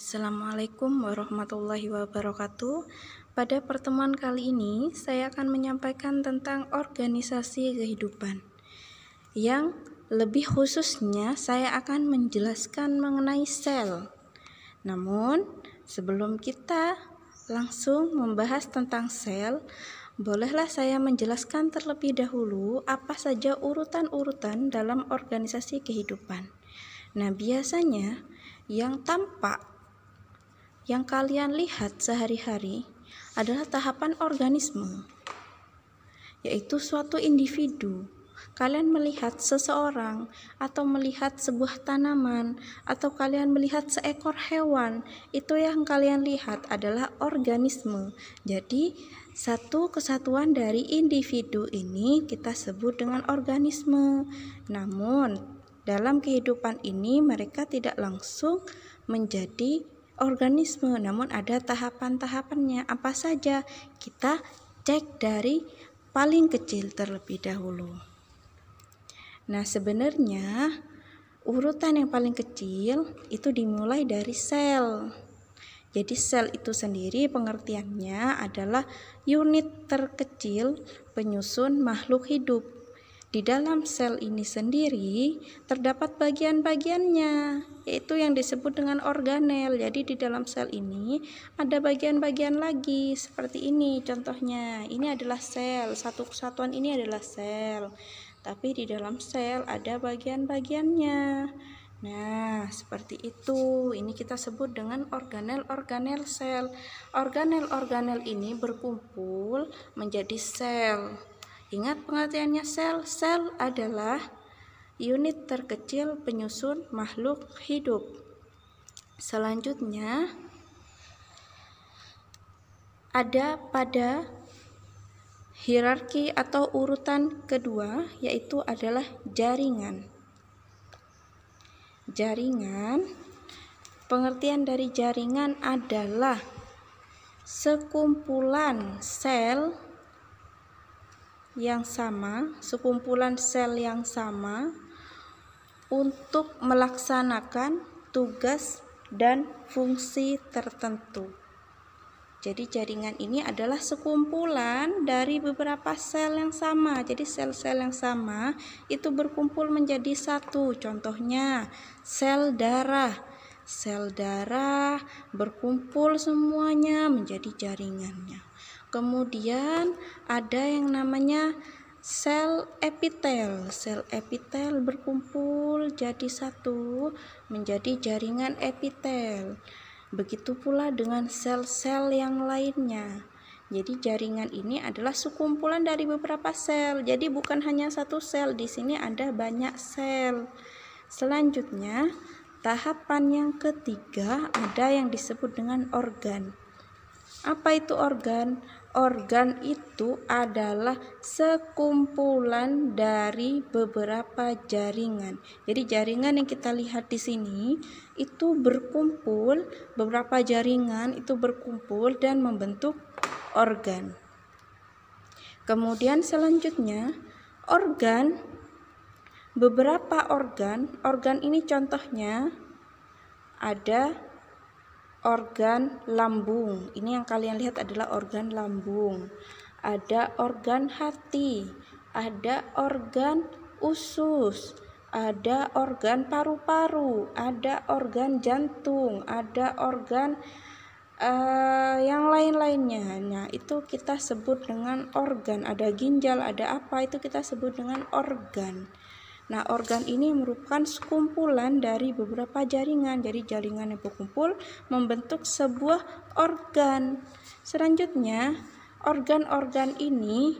Assalamualaikum warahmatullahi wabarakatuh. Pada pertemuan kali ini, saya akan menyampaikan tentang organisasi kehidupan. Yang lebih khususnya, saya akan menjelaskan mengenai sel. Namun, sebelum kita langsung membahas tentang sel, bolehlah saya menjelaskan terlebih dahulu apa saja urutan-urutan dalam organisasi kehidupan. Nah, biasanya yang tampak yang kalian lihat sehari-hari adalah tahapan organisme, yaitu suatu individu. Kalian melihat seseorang, atau melihat sebuah tanaman, atau kalian melihat seekor hewan, itu yang kalian lihat adalah organisme. Jadi, satu kesatuan dari individu ini kita sebut dengan organisme. Namun, dalam kehidupan ini mereka tidak langsung menjadi organisme, namun ada tahapan-tahapannya. Apa saja? Kita cek dari paling kecil terlebih dahulu. Nah, sebenarnya urutan yang paling kecil itu dimulai dari sel. Jadi sel itu sendiri pengertiannya adalah unit terkecil penyusun makhluk hidup. Di dalam sel ini sendiri terdapat bagian-bagiannya, yaitu yang disebut dengan organel. Jadi di dalam sel ini ada bagian-bagian lagi seperti ini contohnya. Ini adalah sel, satu kesatuan ini adalah sel. Tapi di dalam sel ada bagian-bagiannya. Nah, seperti itu. Ini kita sebut dengan organel-organel sel. Organel-organel ini berkumpul menjadi sel. Ingat pengertiannya sel? Sel adalah unit terkecil penyusun makhluk hidup. Selanjutnya ada pada hierarki atau urutan kedua, yaitu adalah jaringan. Jaringan, pengertian dari jaringan adalah sekumpulan sel yang sama, sekumpulan sel yang sama untuk melaksanakan tugas dan fungsi tertentu. Jadi jaringan ini adalah sekumpulan dari beberapa sel yang sama. Jadi sel-sel yang sama itu berkumpul menjadi satu. Contohnya sel darah. Sel darah berkumpul semuanya menjadi jaringannya. Kemudian ada yang namanya sel epitel. Sel epitel berkumpul jadi satu menjadi jaringan epitel. Begitu pula dengan sel-sel yang lainnya. Jadi jaringan ini adalah sekumpulan dari beberapa sel. Jadi bukan hanya satu sel, di sini ada banyak sel. Selanjutnya, tahapan yang ketiga ada yang disebut dengan organ. Apa itu organ? Organ itu adalah sekumpulan dari beberapa jaringan. Jadi jaringan yang kita lihat di sini itu berkumpul, beberapa jaringan itu berkumpul dan membentuk organ. Kemudian selanjutnya, organ, beberapa organ ini contohnya ada organ lambung. Ini yang kalian lihat adalah organ lambung. Ada organ hati, ada organ usus, ada organ paru-paru, ada organ jantung, ada organ yang lain-lainnya. Nah, itu kita sebut dengan organ. Ada ginjal, ada apa, itu kita sebut dengan organ. Nah, organ ini merupakan sekumpulan dari beberapa jaringan. Jadi jaringan yang berkumpul membentuk sebuah organ. Selanjutnya, organ-organ ini,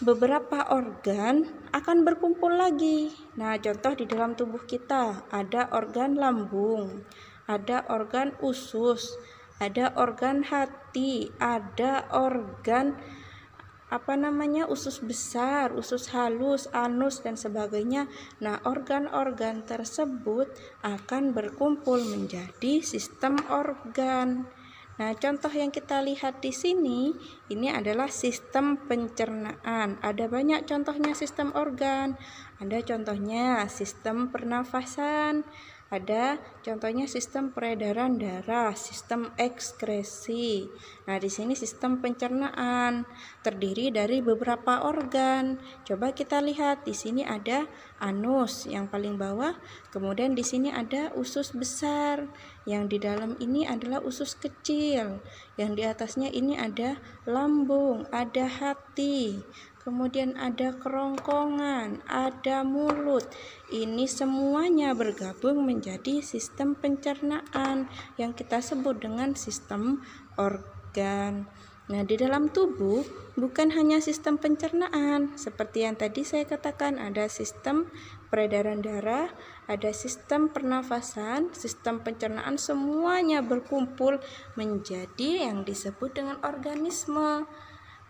beberapa organ akan berkumpul lagi. Nah, contoh di dalam tubuh kita ada organ lambung, ada organ usus, ada organ hati, ada organ usus besar, usus halus, anus dan sebagainya. Nah, organ-organ tersebut akan berkumpul menjadi sistem organ. Nah, contoh yang kita lihat di sini ini adalah sistem pencernaan. Ada banyak contohnya sistem organ. Ada contohnya sistem pernafasan, Ada contohnya sistem peredaran darah, sistem ekskresi. Nah, di sini sistem pencernaan terdiri dari beberapa organ. Coba kita lihat, di sini ada anus yang paling bawah, kemudian di sini ada usus besar. Yang di dalam ini adalah usus kecil. Yang di atasnya ini ada lambung, ada hati. Kemudian ada kerongkongan, ada mulut. Ini semuanya bergabung menjadi sistem pencernaan yang kita sebut dengan sistem organ. Nah, di dalam tubuh bukan hanya sistem pencernaan, seperti yang tadi saya katakan, ada sistem peredaran darah, ada sistem pernafasan, sistem pencernaan, semuanya berkumpul menjadi yang disebut dengan organisme.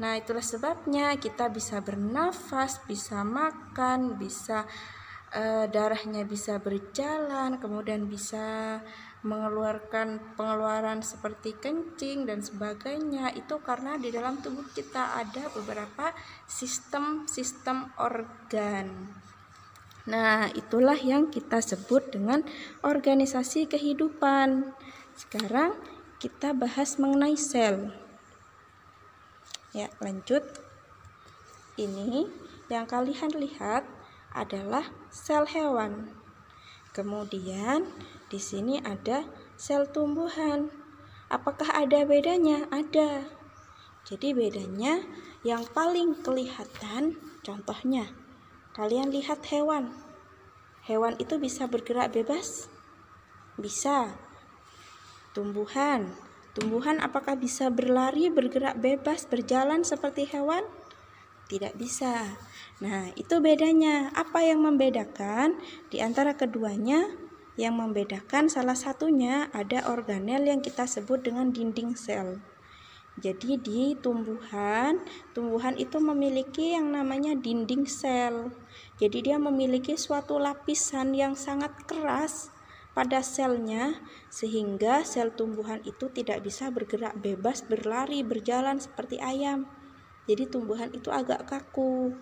Nah, itulah sebabnya kita bisa bernafas, bisa makan, bisa darahnya bisa berjalan, kemudian bisa mengeluarkan pengeluaran seperti kencing dan sebagainya. Itu karena di dalam tubuh kita ada beberapa sistem organ. Nah, itulah yang kita sebut dengan organisasi kehidupan. Sekarang kita bahas mengenai sel. Ya, lanjut. Ini yang kalian lihat adalah sel hewan. Kemudian di sini ada sel tumbuhan. Apakah ada bedanya? Ada. Jadi bedanya yang paling kelihatan, contohnya kalian lihat hewan. Hewan itu bisa bergerak bebas? Bisa. Tumbuhan apakah bisa berlari, bergerak bebas, berjalan seperti hewan? Tidak bisa. Nah, itu bedanya. Apa yang membedakan di antara keduanya? Yang membedakan salah satunya ada organel yang kita sebut dengan dinding sel. Jadi di tumbuhan itu memiliki yang namanya dinding sel. Jadi dia memiliki suatu lapisan yang sangat keras pada selnya, sehingga sel tumbuhan itu tidak bisa bergerak bebas, berlari, berjalan seperti ayam. Jadi tumbuhan itu agak kaku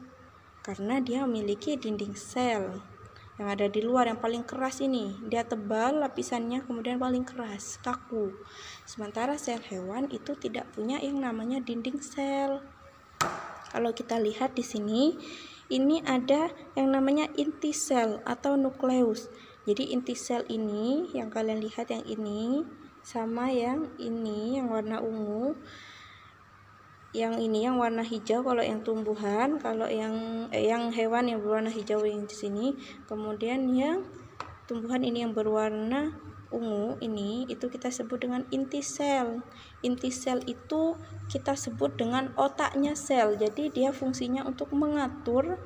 karena dia memiliki dinding sel yang ada di luar yang paling keras ini. Dia tebal lapisannya, kemudian paling keras, kaku. Sementara sel hewan itu tidak punya yang namanya dinding sel. Kalau kita lihat di sini, ini ada yang namanya inti sel atau nukleus. Jadi inti sel ini yang kalian lihat, yang ini sama yang ini yang warna ungu. Yang ini yang warna hijau kalau yang tumbuhan, kalau yang hewan yang berwarna hijau yang di sini. Kemudian yang tumbuhan ini yang berwarna ungu ini, itu kita sebut dengan inti sel. Inti sel itu kita sebut dengan otaknya sel. Jadi dia fungsinya untuk mengatur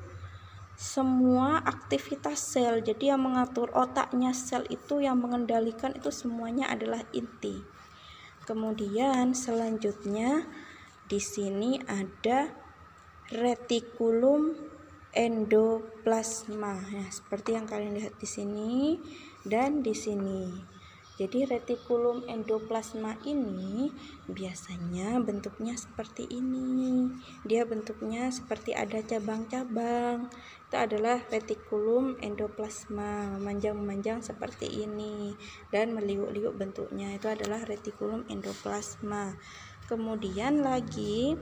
semua aktivitas sel. Jadi yang mengatur otaknya sel itu, yang mengendalikan itu semuanya adalah inti. Kemudian selanjutnya di sini ada retikulum endoplasma. Ya, seperti yang kalian lihat di sini dan di sini. Jadi retikulum endoplasma ini biasanya bentuknya seperti ini. Dia bentuknya seperti ada cabang-cabang. Itu adalah retikulum endoplasma, memanjang-memanjang seperti ini dan meliuk-liuk bentuknya. Itu adalah retikulum endoplasma. Kemudian lagi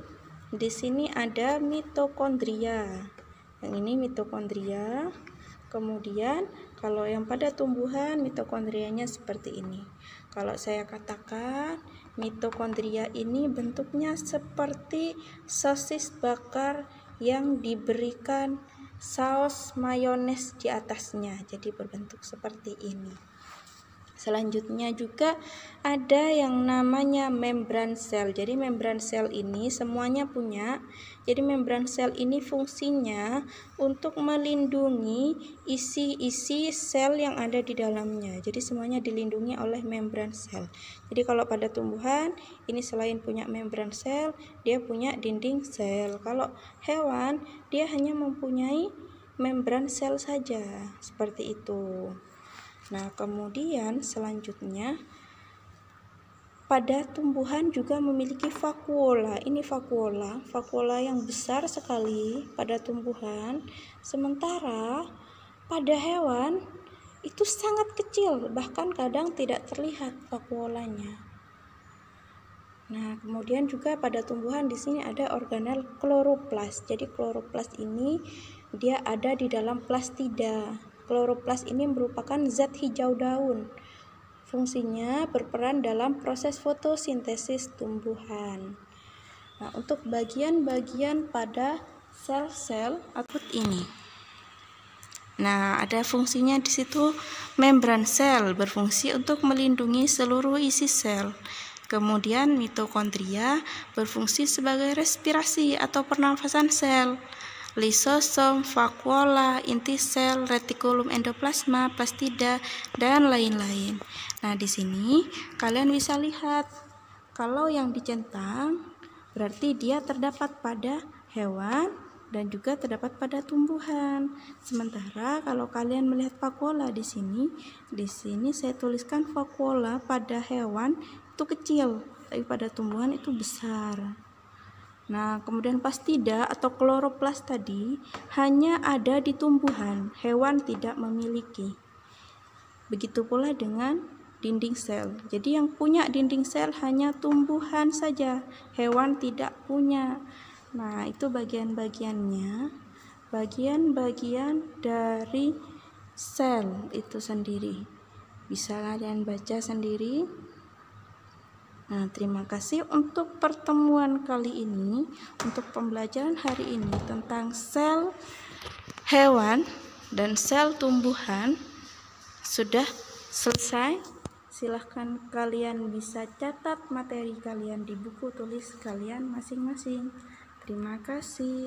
di sini ada mitokondria. Yang ini mitokondria. Kemudian kalau yang pada tumbuhan mitokondrianya seperti ini. Kalau saya katakan mitokondria ini bentuknya seperti sosis bakar yang diberikan saus mayones di atasnya. Jadi berbentuk seperti ini. Selanjutnya juga ada yang namanya membran sel. Jadi membran sel ini semuanya punya. Jadi membran sel ini fungsinya untuk melindungi isi-isi sel yang ada di dalamnya. Jadi semuanya dilindungi oleh membran sel. Jadi kalau pada tumbuhan ini selain punya membran sel, dia punya dinding sel. Kalau hewan dia hanya mempunyai membran sel saja. Seperti itu. Nah, kemudian selanjutnya pada tumbuhan juga memiliki vakuola. Ini vakuola yang besar sekali pada tumbuhan. Sementara pada hewan itu sangat kecil, bahkan kadang tidak terlihat vakuolanya. Nah, kemudian juga pada tumbuhan di sini ada organel kloroplas. Jadi kloroplas ini dia ada di dalam plastida. Kloroplas ini merupakan zat hijau daun. Fungsinya berperan dalam proses fotosintesis tumbuhan. Nah, untuk bagian-bagian pada sel-sel akut ini. Nah, ada fungsinya di situ. Membran sel berfungsi untuk melindungi seluruh isi sel. Kemudian mitokondria berfungsi sebagai respirasi atau pernafasan sel. Lisosom, vakuola, inti sel, retikulum endoplasma, plastida, dan lain-lain. Nah, di sini kalian bisa lihat kalau yang dicentang berarti dia terdapat pada hewan dan juga terdapat pada tumbuhan. Sementara kalau kalian melihat vakuola di sini saya tuliskan vakuola pada hewan itu kecil, tapi pada tumbuhan itu besar. Nah, kemudian plastida atau kloroplas tadi hanya ada di tumbuhan, hewan tidak memiliki. Begitu pula dengan dinding sel. Jadi yang punya dinding sel hanya tumbuhan saja, hewan tidak punya. Nah, itu bagian-bagiannya, bagian-bagian dari sel itu sendiri. Bisa kalian baca sendiri. Nah, terima kasih untuk pertemuan kali ini, untuk pembelajaran hari ini tentang sel hewan dan sel tumbuhan sudah selesai. Silahkan kalian bisa catat materi kalian di buku tulis kalian masing-masing. Terima kasih.